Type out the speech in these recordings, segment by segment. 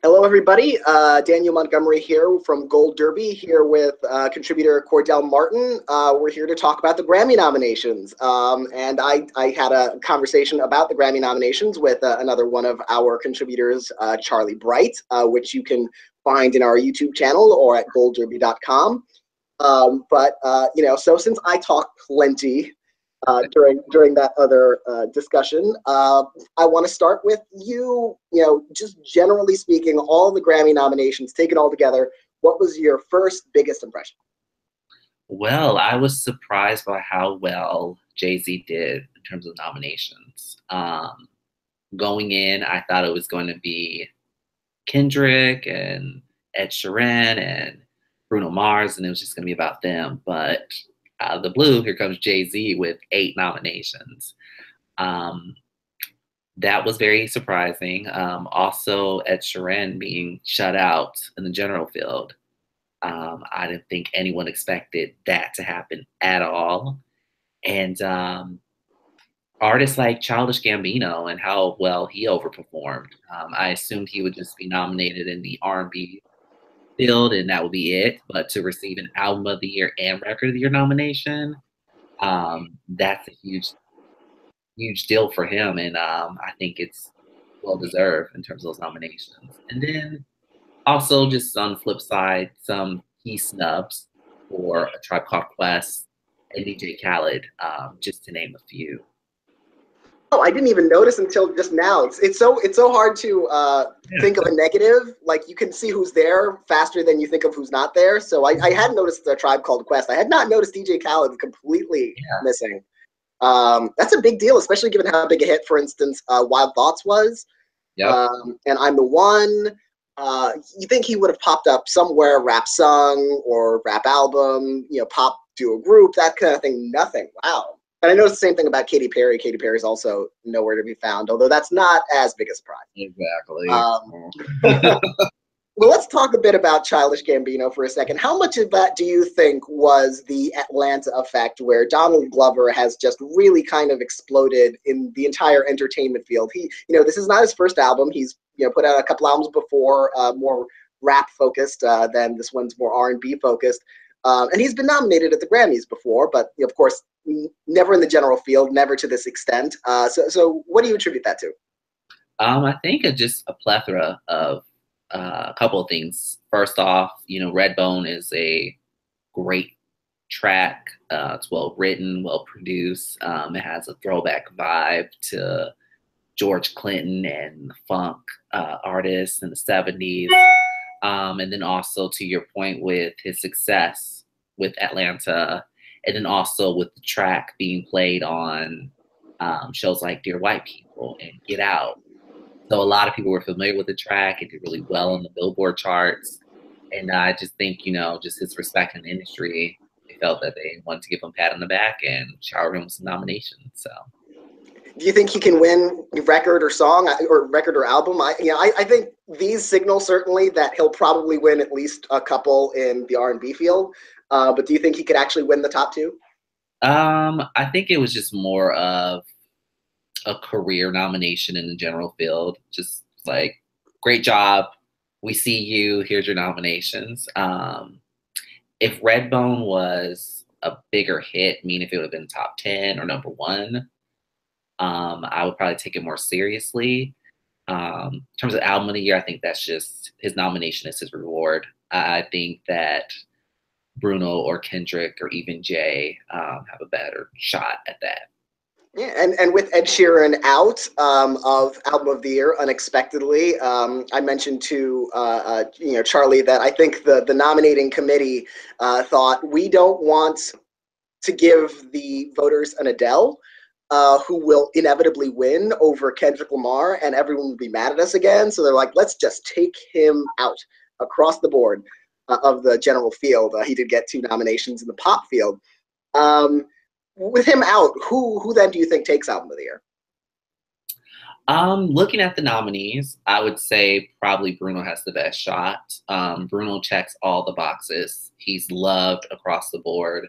Hello, everybody. Daniel Montgomery here from Gold Derby, here with contributor Cordell Martin. We're here to talk about the Grammy nominations. And I had a conversation about the Grammy nominations with another one of our contributors, Charlie Bright, which you can find in our YouTube channel or at goldderby.com. So since I talk plenty during that other discussion. I want to start with you. Just generally speaking, all the Grammy nominations, taken all together, what was your first biggest impression? Well, I was surprised by how well Jay-Z did in terms of nominations. Going in, I thought it was going to be Kendrick and Ed Sheeran and Bruno Mars, and it was just going to be about them. But out of the blue, here comes Jay-Z with 8 nominations. That was very surprising. Also, Ed Sheeran being shut out in the general field. I didn't think anyone expected that to happen at all. And artists like Childish Gambino and how well he overperformed. I assumed he would just be nominated in the R&B field and that would be it. But to receive an Album of the Year and Record of the Year nomination, that's a huge deal for him. And I think it's well deserved in terms of those nominations. And then also just on the flip side, some key snubs for A Tribe Called Quest and DJ Khaled, just to name a few. Oh, I didn't even notice until just now. It's so hard to think of a negative. Like, you can see who's there faster than you think of who's not there. So I had noticed the Tribe Called Quest. I had not noticed DJ Khaled completely missing. That's a big deal, especially given how big a hit, for instance, Wild Thoughts was. Yep. And I'm the One. You think he would have popped up somewhere, rap song or rap album, pop duo group, that kind of thing. Nothing. Wow. And I noticed the same thing about Katy Perry. Katy Perry's also nowhere to be found, although that's not as big a surprise. Exactly. Well, let's talk a bit about Childish Gambino for a second. How much of that do you think was the Atlanta effect, where Donald Glover has just really kind of exploded in the entire entertainment field? This is not his first album. He's put out a couple albums before, more rap focused than this one's more R&B focused. And he's been nominated at the Grammys before, but of course, never in the general field, never to this extent. So what do you attribute that to? I think it's just a plethora of a couple of things. First off, Redbone is a great track. It's well written, well produced. It has a throwback vibe to George Clinton and the funk artists in the 70s. And then also to your point with his success with Atlanta, and then also with the track being played on shows like Dear White People and Get Out. So a lot of people were familiar with the track. It did really well on the Billboard charts. And I just think, just his respect in the industry, they felt that they wanted to give him a pat on the back and shower him with some nominations. So, do you think he can win record or song or record or album? I think these signal certainly that he'll probably win at least a couple in the R&B field. But do you think he could actually win the top 2? I think it was just more of a career nomination in the general field. Just like, great job. We see you. Here's your nominations. If Redbone was a bigger hit, if it would have been top 10 or number 1, I would probably take it more seriously. In terms of Album of the Year, I think that's just his nomination is his reward. I think that Bruno or Kendrick or even Jay have a better shot at that. Yeah, and with Ed Sheeran out of Album of the Year unexpectedly, I mentioned to Charlie that I think the nominating committee thought, we don't want to give the voters an Adele, who will inevitably win over Kendrick Lamar, and everyone will be mad at us again. So they're like, let's just take him out across the board of the general field. He did get 2 nominations in the pop field. With him out, who then do you think takes Album of the Year? Looking at the nominees, I would say probably Bruno has the best shot. Bruno checks all the boxes. He's loved across the board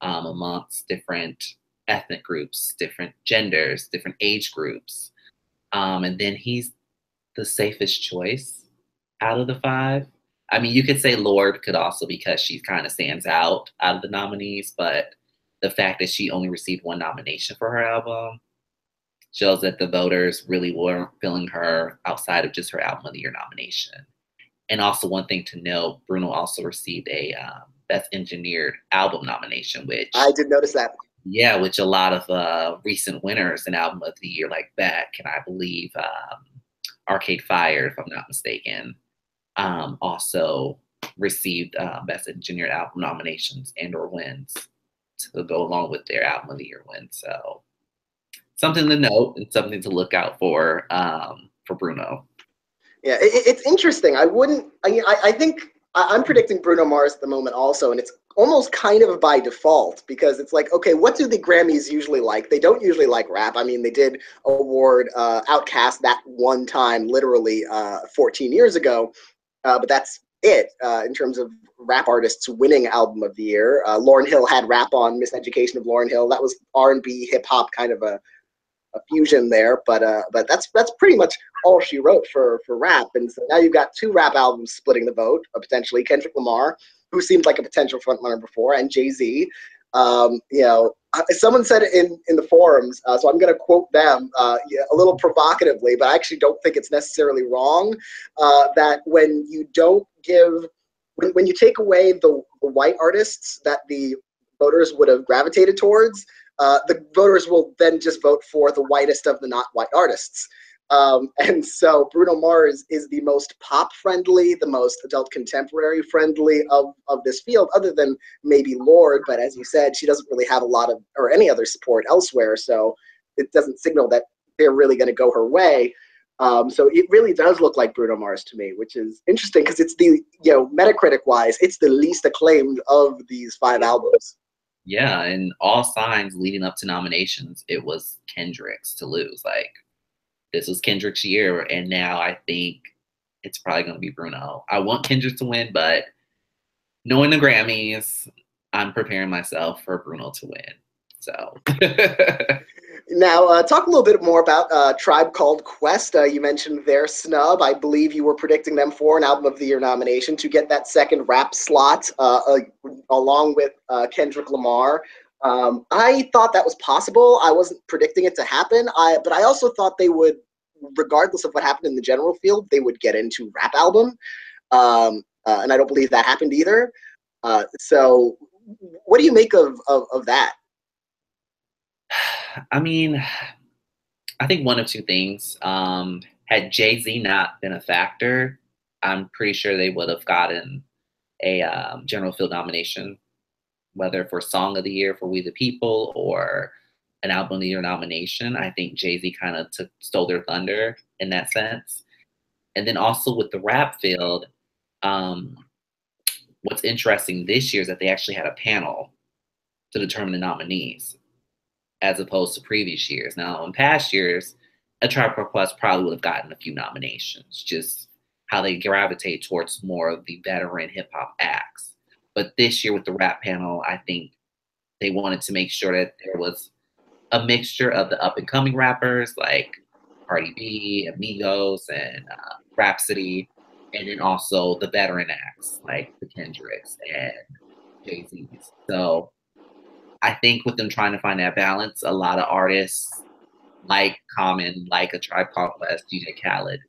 amongst different ethnic groups, different genders, different age groups. And then he's the safest choice out of the five. I mean, you could say Lorde could also because she kind of stands out of the nominees, but the fact that she only received one nomination for her album shows that the voters really weren't feeling her outside of just her Album of the Year nomination. And also, one thing to note, Bruno also received a Best Engineered Album nomination, which I did notice that. yeah, which a lot of recent winners in Album of the Year, like Beck and I believe Arcade Fire, if I'm not mistaken, also received Best Engineered Album nominations and or wins to go along with their Album of the Year win. So something to note and something to look out for Bruno. Yeah, it's interesting. I think I'm predicting Bruno Mars at the moment also, and it's almost kind of by default because it's like, okay, what do the Grammys usually like? They don't usually like rap. I mean, they did award Outkast that one time, literally 14 years ago, but that's it in terms of rap artists winning Album of the Year. Lauryn Hill had rap on Miseducation of Lauryn Hill. That was R&B, hip hop kind of a fusion there, but that's pretty much all she wrote for rap. And so now you've got two rap albums splitting the vote, potentially Kendrick Lamar, who seemed like a potential frontrunner before, and Jay-Z. Someone said in the forums, so I'm going to quote them a little provocatively, but I actually don't think it's necessarily wrong, that when you don't give, when you take away the white artists that the voters would have gravitated towards, the voters will then just vote for the whitest of the not white artists. And so Bruno Mars is the most pop friendly, the most adult contemporary friendly of this field, other than maybe Lorde. But as you said, she doesn't really have a lot of, or any other support elsewhere. So it doesn't signal that they're really going to go her way. So it really does look like Bruno Mars to me, which is interesting because it's the, Metacritic wise, it's the least acclaimed of these five albums. Yeah, and all signs leading up to nominations, it was Kendrick's to lose. Like, this was Kendrick's year, and now I think it's probably going to be Bruno. I want Kendrick to win, but knowing the Grammys, I'm preparing myself for Bruno to win. So. Now, talk a little bit more about Tribe Called Quest. You mentioned their snub. I believe you were predicting them for an Album of the Year nomination to get that second rap slot along with Kendrick Lamar. I thought that was possible. I wasn't predicting it to happen, but I also thought they would, regardless of what happened in the general field, they would get into rap album. And I don't believe that happened either. So what do you make of that? I mean, I think one of two things. Had Jay-Z not been a factor, I'm pretty sure they would have gotten a general field nomination, whether for Song of the Year for We the People or an Album of the Year nomination. I think Jay-Z kind of stole their thunder in that sense. And then also with the rap field, what's interesting this year is that they actually had a panel to determine the nominees, as opposed to previous years. Now, in past years, A Tribe Called Quest probably would have gotten a few nominations, just how they gravitate towards more of the veteran hip hop acts. But this year with the rap panel, I think they wanted to make sure that there was a mixture of the up and coming rappers like Cardi B, Amigos, and Rhapsody, and then also the veteran acts like the Kendricks and Jay-Z's. So I think with them trying to find that balance, a lot of artists like Common, like A Tribe Called Quest, DJ Khaled,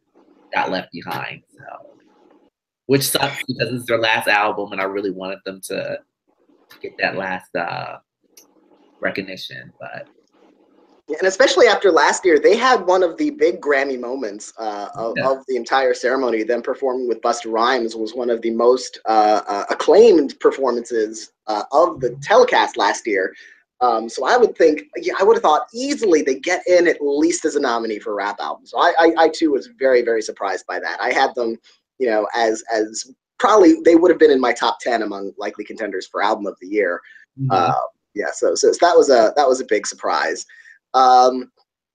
got left behind. So, which sucks because it's their last album, and I really wanted them to get that last recognition. But and especially after last year, they had one of the big Grammy moments of the entire ceremony. Them performing with Busta Rhymes was one of the most acclaimed performances of the telecast last year. So I would think, I would have thought easily they get in at least as a nominee for rap album. So I too was very, very surprised by that. I had them, as probably they would have been in my top 10 among likely contenders for Album of the Year. mm-hmm. So that was a big surprise. Well,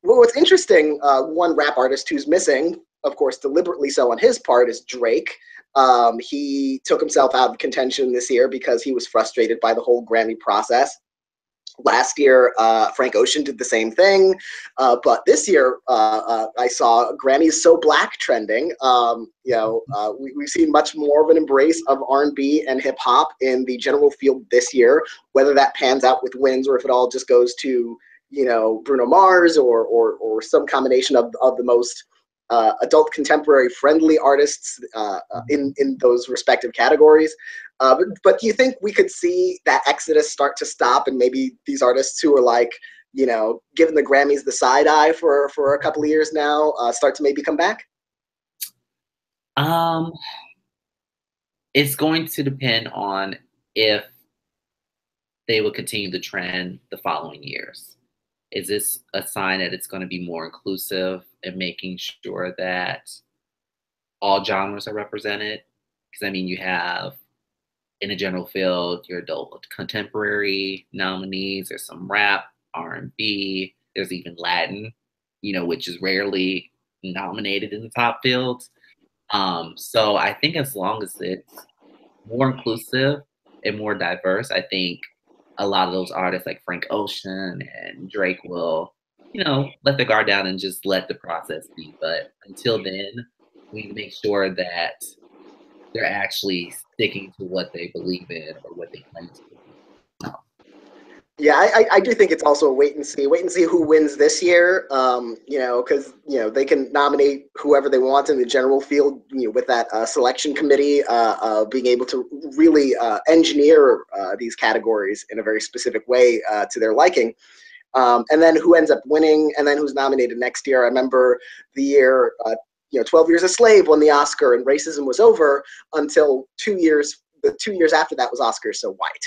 what's interesting, one rap artist who's missing, of course, deliberately so on his part, is Drake. He took himself out of contention this year because he was frustrated by the whole Grammy process. Last year, Frank Ocean did the same thing, but this year I saw Grammy's "So Black" trending. We've seen much more of an embrace of R&B and hip hop in the general field this year. Whether that pans out with wins or if it all just goes to Bruno Mars or some combination of the most adult contemporary friendly artists in those respective categories. But do you think we could see that exodus start to stop, and maybe these artists who are like, giving the Grammys the side eye for a couple of years now, start to maybe come back? Um, it's going to depend on if they will continue the trend the following years. Is this a sign that it's going to be more inclusive and making sure that all genres are represented? Because I mean, you have in the general field your adult contemporary nominees. There's some rap, R&B. There's even Latin, which is rarely nominated in the top fields. So I think as long as it's more inclusive and more diverse, I think a lot of those artists like Frank Ocean and Drake will, let the guard down and just let the process be. But until then, we need to make sure that they're actually sticking to what they believe in or what they claim to believe. Yeah, I do think it's also a wait and see who wins this year. Because they can nominate whoever they want in the general field. With that selection committee being able to really engineer these categories in a very specific way to their liking. And then who ends up winning, and then who's nominated next year. I remember the year 12 Years a Slave won the Oscar, and racism was over until 2 years. The 2 years after that was Oscars So White.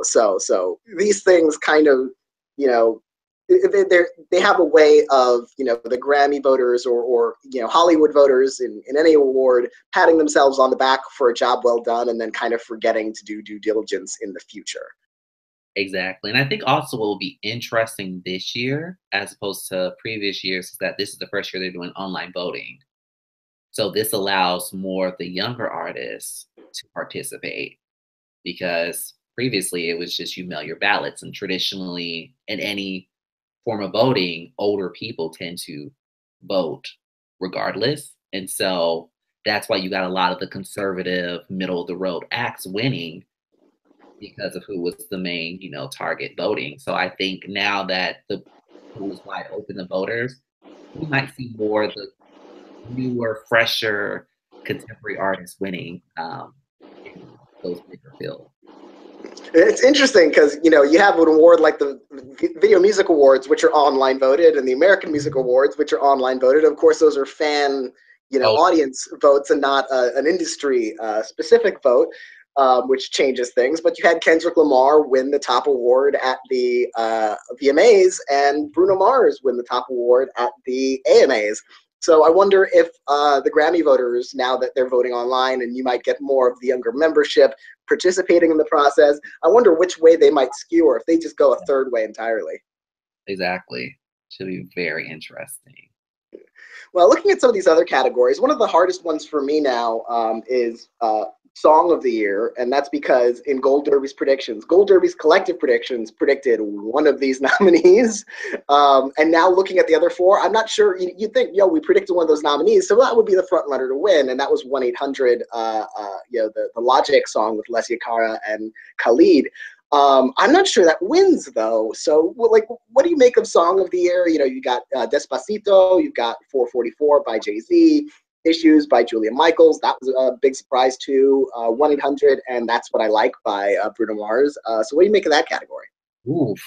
So these things kind of, they have a way of, the Grammy voters or Hollywood voters in any award patting themselves on the back for a job well done and then kind of forgetting to do due diligence in the future. Exactly. And I think also what will be interesting this year, as opposed to previous years, is that this is the first year they're doing online voting. So this allows more of the younger artists to participate, because previously it was just you mail your ballots, and traditionally in any form of voting, older people tend to vote regardless. And so that's why you got a lot of the conservative middle of the road acts winning, because of who was the main, target voting. So I think now that the pool is wide open to voters, we might see more of the newer, fresher contemporary artists winning in those bigger fields. It's interesting because you have an award like the Video Music Awards, which are online voted, and the American Music Awards, which are online voted. Of course, those are fan, Oh, audience votes and not an industry specific vote, which changes things. But you had Kendrick Lamar win the top award at the VMAs, and Bruno Mars win the top award at the AMAs. So I wonder if the Grammy voters, now that they're voting online and you might get more of the younger membership participating in the process, I wonder which way they might skew, or if they just go a third way entirely. exactly. Should be very interesting. Well, looking at some of these other categories, one of the hardest ones for me now is Song of the Year, and that's because in Gold Derby's predictions, Gold Derby's collective predictions predicted one of these nominees, and now looking at the other four, I'm not sure. You'd think, we predicted one of those nominees, so that would be the front runner to win, and that was 1-800, the Logic song with Leslie Cara and Khaled. I'm not sure that wins though. So, what do you make of Song of the Year? You got Despacito, you've got 444 by Jay-Z, Issues by Julia Michaels. That was a big surprise too. 1-800 and That's What I Like by Bruno Mars. So, what do you make of that category? Oof.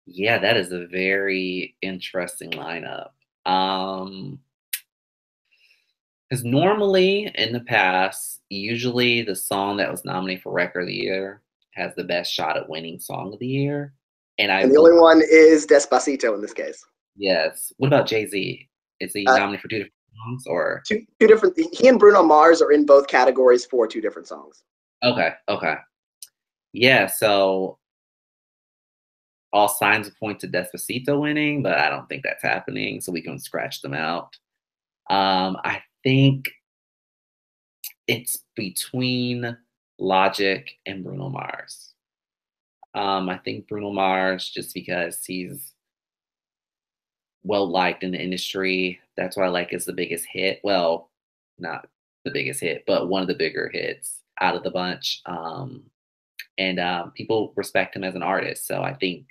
Yeah, that is a very interesting lineup. Because normally in the past, usually the song that was nominated for Record of the Year has the best shot at winning Song of the Year. And I And the will, only one is Despacito in this case. yes. What about Jay-Z? Is he Uh, nominated for two different songs or? two different. He and Bruno Mars are in both categories for two different songs. Okay, okay. Yeah, so all signs point to Despacito winning, but I don't think that's happening, so we can scratch them out. I think it's between Logic and Bruno Mars. I think Bruno Mars, just because he's well liked in the industry. That's why I like is the biggest hit. Well, not the biggest hit, but one of the bigger hits out of the bunch. And people respect him as an artist. So I think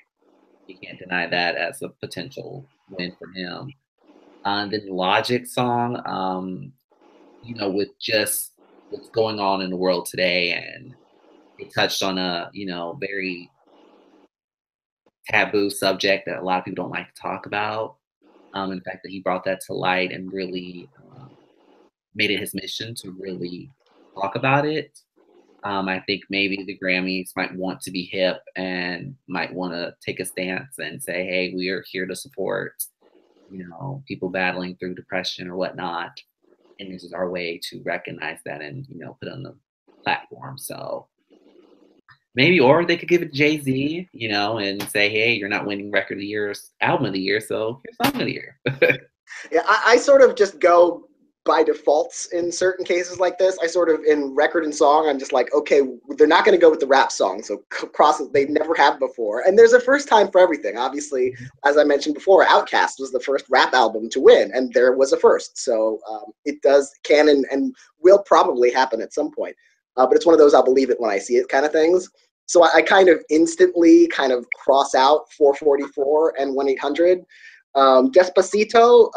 you can't deny that as a potential win for him. And then Logic song, with just what's going on in the world today, and it touched on a very taboo subject that a lot of people don't like to talk about. And the fact that he brought that to light and really made it his mission to really talk about it. I think maybe the Grammys might want to be hip and might want to take a stance and say, "Hey, we are here to support, people battling through depression or whatnot, and this is our way to recognize that and put it on the platform." So maybe, or they could give it to Jay Z, and say, "Hey, you're not winning record of the year, or album of the year, so here's song of the year." Yeah, I sort of just go by defaults in certain cases like this. I sort of, in record and song, I'm just like, okay, they're not going to go with the rap song, so cross it. They never have before, and there's a first time for everything. Obviously, as I mentioned before, Outkast was the first rap album to win, and there was a first. So it can and will probably happen at some point. But it's one of those I'll believe it when I see it kind of things. So I kind of instantly kind of cross out 444 and 1-800. Despacito,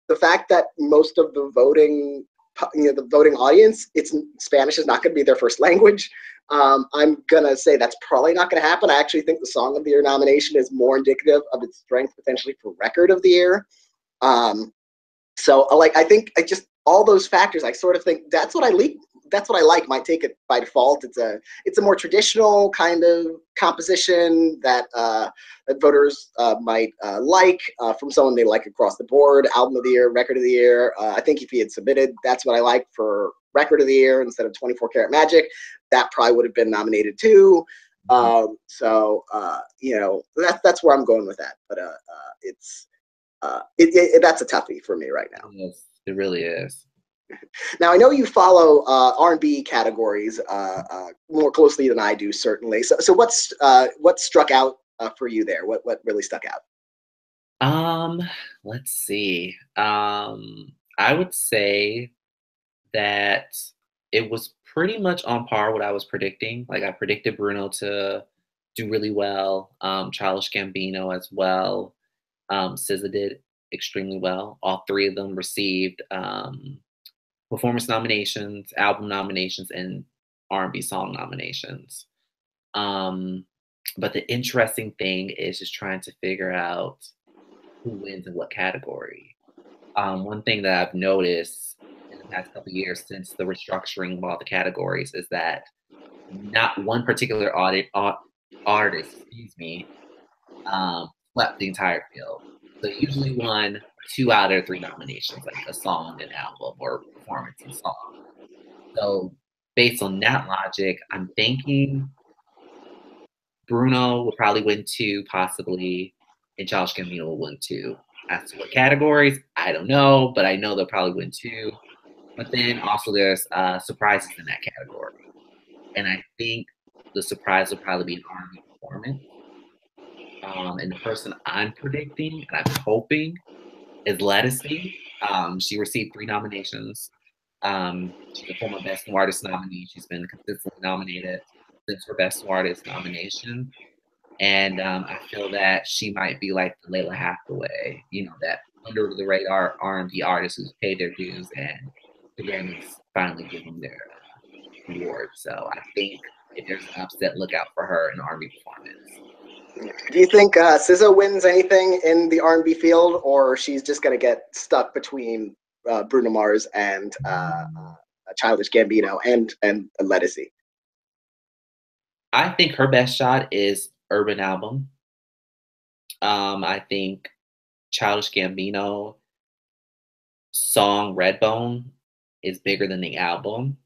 the fact that most of the voting, the voting audience, it's Spanish is not going to be their first language. I'm gonna say that's probably not going to happen. I actually think the Song of the Year nomination is more indicative of its strength potentially for Record of the Year. So like I think I just all those factors. I sort of think that's what I like. That's what I like. Might take it by default. It's a more traditional kind of composition that voters might like from someone they like across the board. Album of the year, record of the year. I think if he had submitted, that's what I like for record of the year instead of 24 Karat Magic. That probably would have been nominated too. That's where I'm going with that. But that's a toughie for me right now. Yes, it really is. Now I know you follow R&B categories more closely than I do, certainly. So what struck out for you there? What really stuck out? Um, let's see. I would say that it was pretty much on par what I was predicting. Like I predicted Bruno to do really well, Childish Gambino as well. SZA did extremely well. All three of them received performance nominations, album nominations, and R&B song nominations. Um, but the interesting thing is just trying to figure out who wins in what category. One thing that I've noticed in the past couple of years since the restructuring of all the categories is that not one particular artist, excuse me, swept the entire field. So usually won 2 out of 3 nominations, like a song, an album, or performance and song. So based on that logic, I'm thinking Bruno will probably win 2, possibly, and Josh Gambino will win 2. As to what categories, I don't know, but I know they'll probably win 2. But then also there's surprises in that category, and I think the surprise will probably be an R&B performance. And the person I'm predicting and I'm hoping is Lettucey. She received 3 nominations. She's a former Best New Artist nominee. She's been consistently nominated since her Best New Artist nomination. And I feel that she might be like the Layla Hathaway, that under the radar R&B artist who's paid their dues, and the Grammys finally give them their award. So I think if there's an upset, look out for her in R&B performance. Do you think SZA wins anything in the R&B field, or she's just going to get stuck between Bruno Mars and Childish Gambino and Lettucey? I think her best shot is urban album. I think Childish Gambino song Redbone is bigger than the album.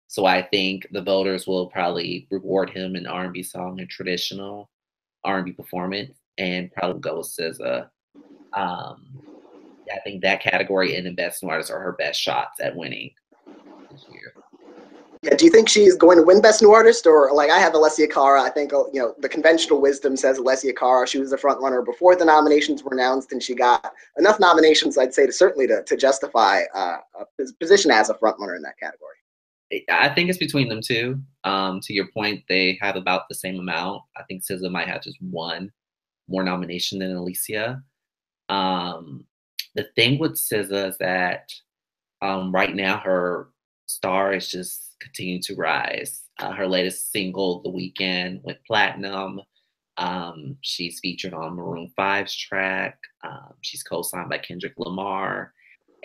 So I think the voters will probably reward him an R&B song and traditional R&B performance, and probably go with SZA. I think that category and the Best New Artist are her best shots at winning this year. Yeah, do you think she's going to win Best New Artist, or like I have Alessia Cara? I think the conventional wisdom says Alessia Cara. She was the front runner before the nominations were announced, and she got enough nominations, I'd say, to justify a position as a front runner in that category. I think it's between them two. To your point, they have about the same amount. I think SZA might have just one more nomination than Alicia. The thing with SZA is that right now her star is just continuing to rise. Her latest single, The Weekend, went platinum. She's featured on Maroon 5's track. She's co-signed by Kendrick Lamar.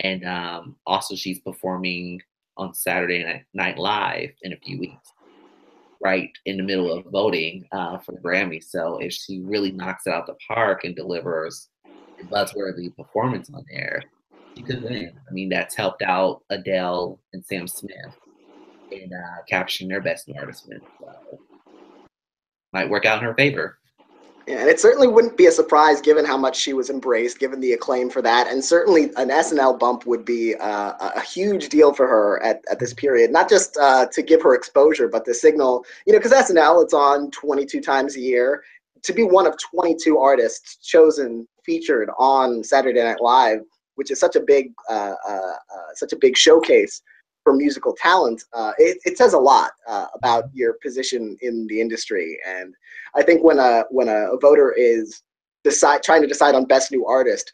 And also she's performing on Saturday Night Live in a few weeks, right in the middle of voting for the Grammy. So if she really knocks it out the park and delivers a buzzworthy performance on there, she could win. I mean, that's helped out Adele and Sam Smith in capturing their Best New Artist win. So might work out in her favor. Yeah, and it certainly wouldn't be a surprise given how much she was embraced, given the acclaim for that. And certainly an SNL bump would be a huge deal for her at this period, not just to give her exposure, but to signal, because SNL, it's on 22 times a year. To be one of 22 artists chosen, featured on Saturday Night Live, which is such a big showcase for musical talent, it says a lot about your position in the industry. And I think when a voter is trying to decide on Best New Artist,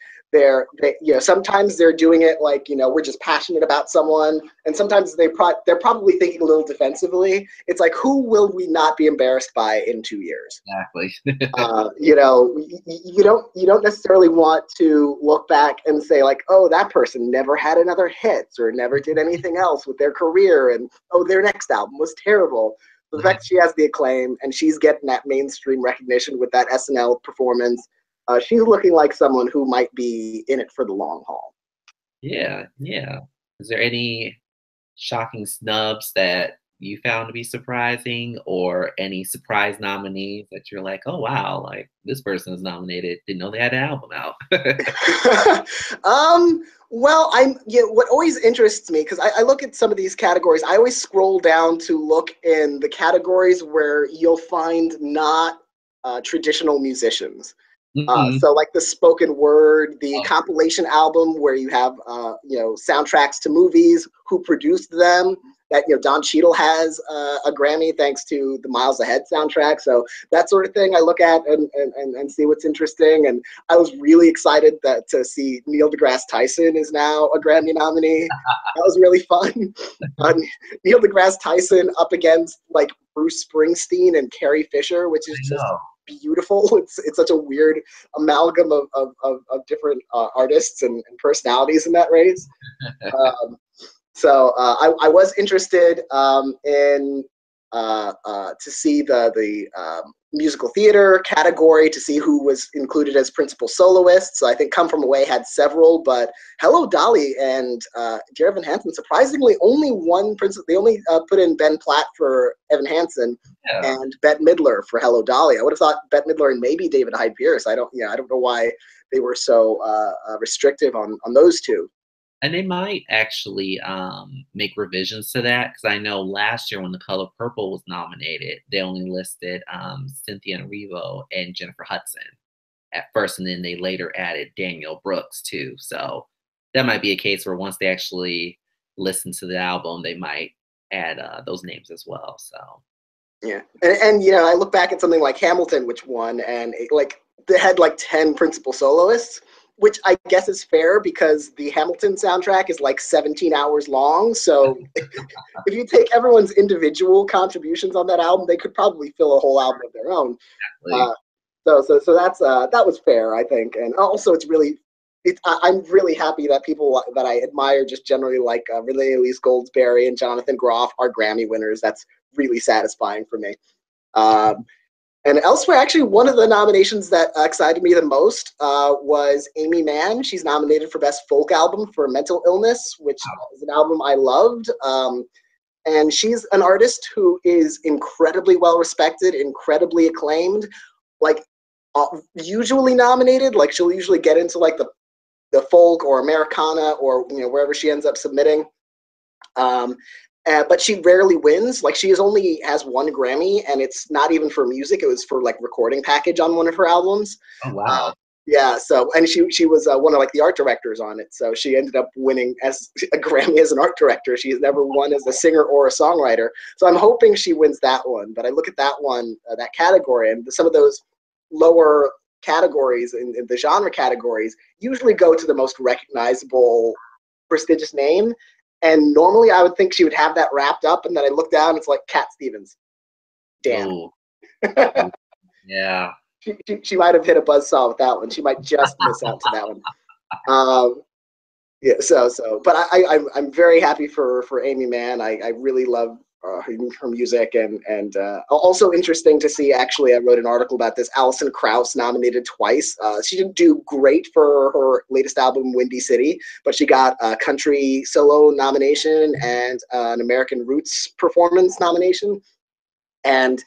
sometimes they're doing it like, we're just passionate about someone, and sometimes they're probably thinking a little defensively. It's like, who will we not be embarrassed by in 2 years? Exactly. You don't necessarily want to look back and say like, oh, that person never had another hit or never did anything else with their career, and oh, their next album was terrible. So the fact that she has the acclaim and she's getting that mainstream recognition with that SNL performance, she's looking like someone who might be in it for the long haul. Yeah. Is there any shocking snubs that you found to be surprising, or any surprise nominees that you're like, oh wow, like this person is nominated, didn't know they had an album out? Well, what always interests me, because I look at some of these categories, I always scroll down to look in the categories where you'll find not traditional musicians. So like the spoken word, the compilation album where you have, soundtracks to movies, who produced them, that, Don Cheadle has a Grammy thanks to the Miles Ahead soundtrack. So that sort of thing I look at and see what's interesting. And I was really excited to see Neil deGrasse Tyson is now a Grammy nominee. That was really fun. Neil deGrasse Tyson up against like Bruce Springsteen and Carrie Fisher, which is just beautiful. It's such a weird amalgam of different artists and personalities in that race. So I was interested in to see the musical theater category, to see who was included as principal soloists. So I think Come From Away had several, but Hello Dolly and Dear Evan Hansen, surprisingly, only one principal. They only put in Ben Platt for Evan Hansen and Bette Midler for Hello Dolly. I would have thought Bette Midler and maybe David Hyde Pierce. I don't know why they were so restrictive on those two. And they might actually make revisions to that, because I know last year when The Color Purple was nominated, they only listed Cynthia Erivo and Jennifer Hudson at first, and then they later added Danielle Brooks too. So that might be a case where once they actually listen to the album, they might add those names as well. So yeah, and I look back at something like Hamilton, which won, and they had like 10 principal soloists, which I guess is fair because the Hamilton soundtrack is like 17 hours long. So if you take everyone's individual contributions on that album, they could probably fill a whole album of their own. So that's that was fair, I think. And also I'm really happy that people that I admire just generally, like Renee Elise Goldsberry and Jonathan Groff, are Grammy winners. That's really satisfying for me. And elsewhere, actually, one of the nominations that excited me the most was Amy Mann. She's nominated for Best Folk Album for Mental Illness, which is an album I loved. And she's an artist who is incredibly well respected, incredibly acclaimed, like usually nominated. Like she'll usually get into like the folk or Americana or wherever she ends up submitting. but she rarely wins. Like she only has one Grammy, and it's not even for music. It was for like recording package on one of her albums. Oh Uh, wow. yeah. So, and she was one of like the art directors on it. So she ended up winning as a Grammy as an art director. She's never won as a singer or a songwriter. So I'm hoping she wins that one. But I look at that one, that category, and some of those lower categories in the genre categories usually go to the most recognizable, prestigious name. And normally I would think she would have that wrapped up, and then I look down, it's like Cat Stevens. Damn. Oh yeah. She might have hit a buzzsaw with that one. She might just miss out to that one. Um, yeah, but I'm very happy for Amy Mann. I really love her music, and also interesting to see. Actually, I wrote an article about this. Alison Krauss nominated twice. She didn't do great for her latest album, Windy City, but she got a country solo nomination and an American Roots performance nomination. And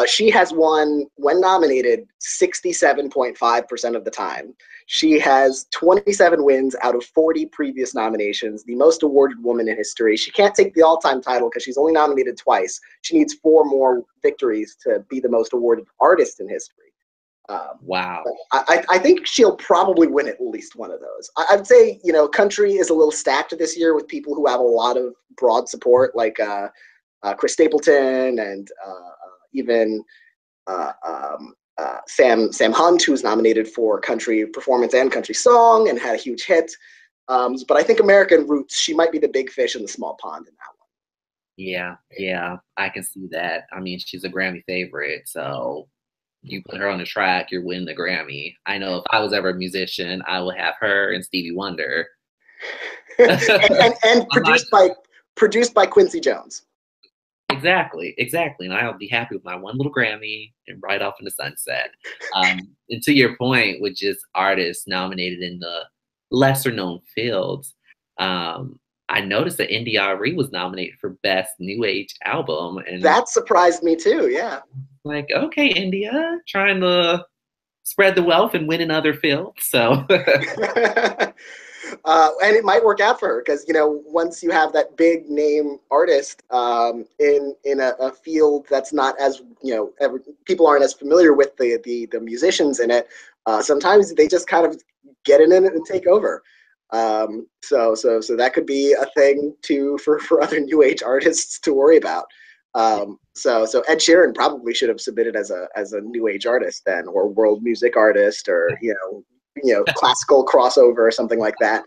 she has won, when nominated, 67.5% of the time. She has 27 wins out of 40 previous nominations, the most awarded woman in history. She can't take the all-time title because she's only nominated twice. She needs 4 more victories to be the most awarded artist in history. Wow. I think she'll probably win at least one of those. I'd say, country is a little stacked this year with people who have a lot of broad support, like Chris Stapleton and even Sam Hunt, who's nominated for country performance and country song and had a huge hit. But I think American Roots, she might be the big fish in the small pond in that one. Yeah, I can see that. I mean, she's a Grammy favorite, so you put her on the track, you're winning the Grammy. I know if I was ever a musician, I would have her and Stevie Wonder. and produced by Quincy Jones. Exactly. And I'll be happy with my one little Grammy and ride off in the sunset. And to your point, with just artists nominated in the lesser known fields, I noticed that NDRE was nominated for Best New Age Album, and that surprised me too. Yeah, like, okay, India, trying to spread the wealth and win in other fields. So, and it might work out for her because once you have that big name artist in a field that's not as people aren't as familiar with the musicians in it, sometimes they just kind of get in it and take over. So that could be a thing too for other new age artists to worry about. So Ed Sheeran probably should have submitted as a new age artist then, or world music artist, or classical crossover or something like that,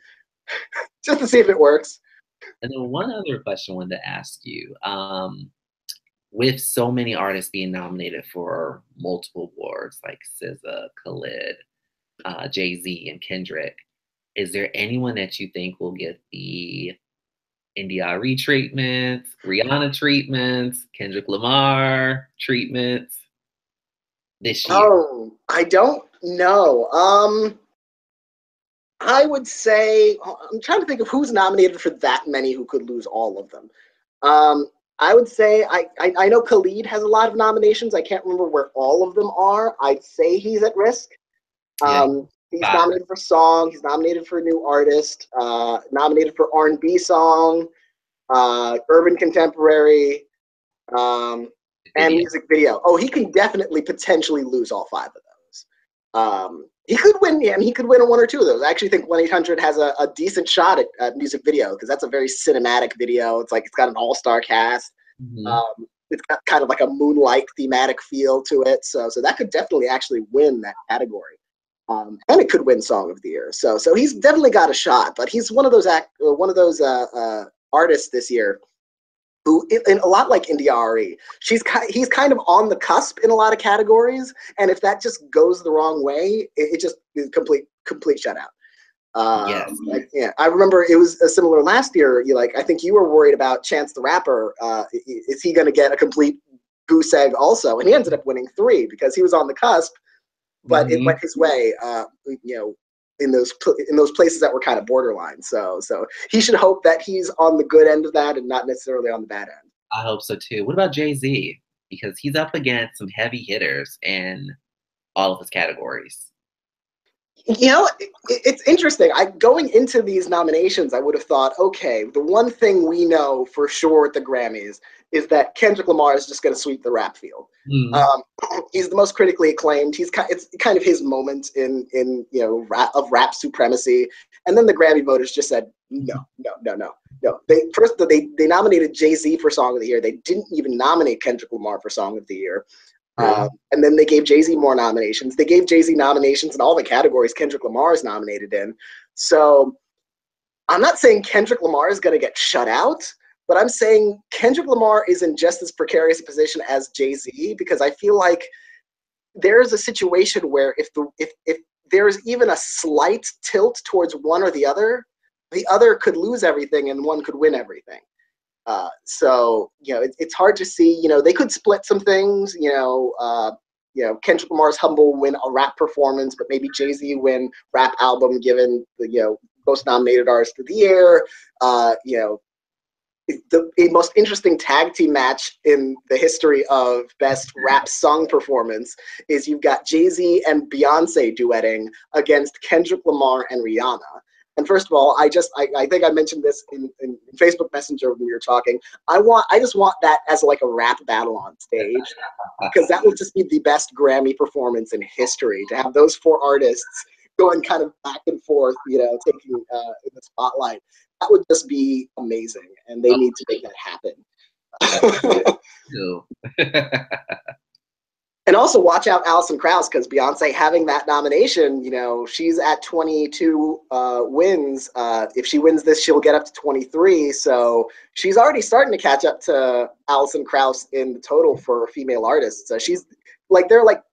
just to see if it works. And then one other question I wanted to ask you: with so many artists being nominated for multiple awards, like SZA, Khaled, Jay-Z, and Kendrick, is there anyone that you think will get the NDRE treatment, Rihanna treatments, Kendrick Lamar treatments this year? Oh, I don't know. I would say I'm trying to think of who's nominated for that many who could lose all of them. I would say I know Khalid has a lot of nominations. I can't remember where all of them are. I'd say he's at risk. He's nominated for song. He's nominated for new artist. Nominated for R&B song, urban contemporary, and music video. Oh, he can definitely potentially lose all 5 of those. He could win, and he could win 1 or 2 of those. I actually think 1-800 has a decent shot at music video because that's a very cinematic video. It's got an all-star cast. Mm-hmm. It's got kind of like a Moonlight thematic feel to it. So that could definitely actually win that category. And it could win Song of the Year. So he's definitely got a shot. But he's one of those artists this year who, in a lot like NDRE, he's kind of on the cusp in a lot of categories, and if that just goes the wrong way, it just is complete shutout. Yes. I remember it was similar last year. I think you were worried about Chance the Rapper. Is he going to get a complete goose egg also? And he ended up winning 3 because he was on the cusp, but it went his way. In those places that were kind of borderline. So he should hope that he's on the good end of that and not necessarily on the bad end. I hope so too. What about Jay-Z? Because he's up against some heavy hitters in all of his categories. You know, it's interesting. Going into these nominations, I would have thought, okay, the one thing we know for sure at the Grammys is that Kendrick Lamar is just going to sweep the rap field. Mm. Um, he's the most critically acclaimed. It's kind of his moment in of rap supremacy. And then the Grammy voters just said no, no, no, no, no. They nominated Jay-Z for Song of the Year. They didn't even nominate Kendrick Lamar for Song of the Year. Really? And then they gave Jay-Z more nominations. They gave Jay-Z nominations in all the categories Kendrick Lamar is nominated in. So I'm not saying Kendrick Lamar is going to get shut out, but I'm saying Kendrick Lamar is in just as precarious a position as Jay-Z, because I feel like there's a situation where if there's even a slight tilt towards one or the other could lose everything and one could win everything. So it's hard to see. They could split some things. Kendrick Lamar's Humble win a rap performance, but maybe Jay-Z win rap album, given the most nominated artist of the year. The most interesting tag team match in the history of best rap song performance is you've got Jay-Z and Beyonce duetting against Kendrick Lamar and Rihanna. And first of all, I think I mentioned this in Facebook Messenger when we were talking. I just want that as like a rap battle on stage, because that will just be the best Grammy performance in history, to have those four artists going kind of back and forth, taking in the spotlight. That would just be amazing, and they need to make that happen. And also watch out Alison Krauss, because Beyonce having that nomination, she's at 22 wins. If she wins this, she'll get up to 23. So she's already starting to catch up to Alison Krauss in the total for female artists. So she's like, there are like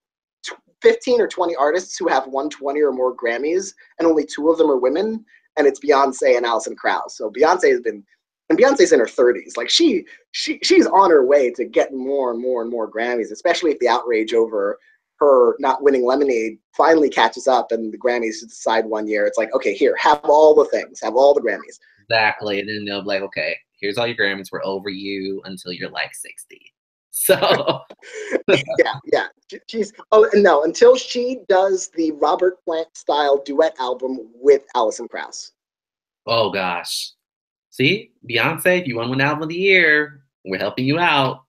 15 or 20 artists who have won 20 or more Grammys, and only 2 of them are women. And it's Beyonce and Alison Krauss. So Beyonce's in her 30s. Like she's on her way to getting more and more and more Grammys, especially if the outrage over her not winning Lemonade finally catches up and the Grammys decide one year. It's like, okay, here, have all the things, have all the Grammys. Exactly. And then they'll be like, okay, here's all your Grammys. We're over you until you're like 60. So yeah. Until she does the Robert Plant style duet album with Alison Krauss. Oh gosh. See, Beyonce, if you want one album of the year, we're helping you out.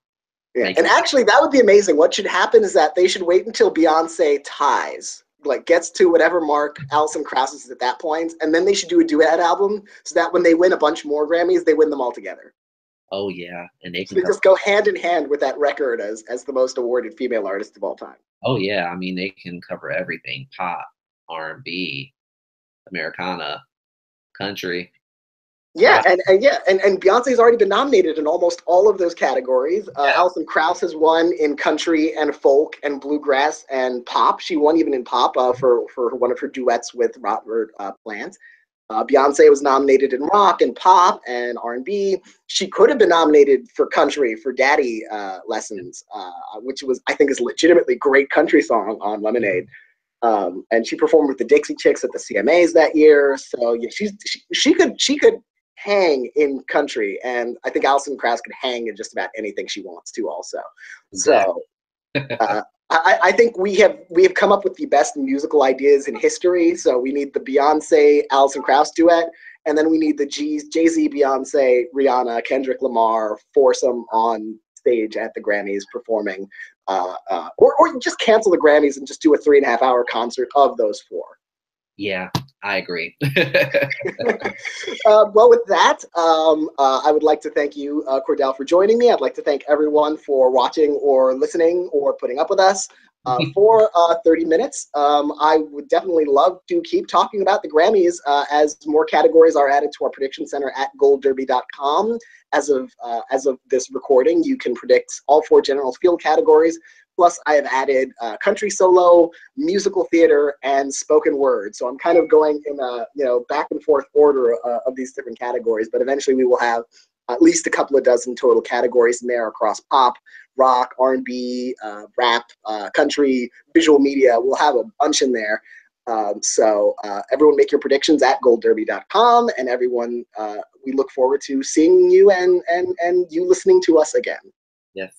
Yeah. And actually, that would be amazing. What should happen is that they should wait until Beyonce ties, like gets to whatever mark Alison Krauss is at that point, and then they should do a duet album, so that when they win a bunch more Grammys, they win them all together. Oh yeah, and they just go hand in hand with that record as the most awarded female artist of all time. Oh yeah, I mean they can cover everything: pop, R&B, Americana, country. Yeah, and Beyonce's already been nominated in almost all of those categories. Alison Krauss has won in country and folk and bluegrass and pop. She won even in pop for one of her duets with Robert Plant. Beyonce was nominated in rock and pop and R&B. She could have been nominated for country for Daddy Lessons, which I think is legitimately great country song on Lemonade. And she performed with the Dixie Chicks at the CMAs that year. So yeah, she could hang in country, and I think Alison Krauss could hang in just about anything she wants to also. So I think we have come up with the best musical ideas in history. So we need the Beyonce Alison Krauss duet, and then we need the Jay-Z, Beyonce, Rihanna, Kendrick Lamar foursome on stage at the Grammys performing, or just cancel the Grammys and just do a 3.5-hour concert of those four. Yeah, I agree. Well, with that, I would like to thank you, Cordell, for joining me. I'd like to thank everyone for watching or listening or putting up with us for 30 minutes. I would definitely love to keep talking about the Grammys as more categories are added to our prediction center at goldderby.com. As of this recording, you can predict all 4 general field categories. Plus, I have added country solo, musical theater, and spoken word. So I'm kind of going in a back and forth order of these different categories. But eventually, we will have at least a couple of dozen total categories in there across pop, rock, R&B, rap, country, visual media. We'll have a bunch in there. So everyone make your predictions at goldderby.com, and everyone, we look forward to seeing you and you listening to us again. Yes.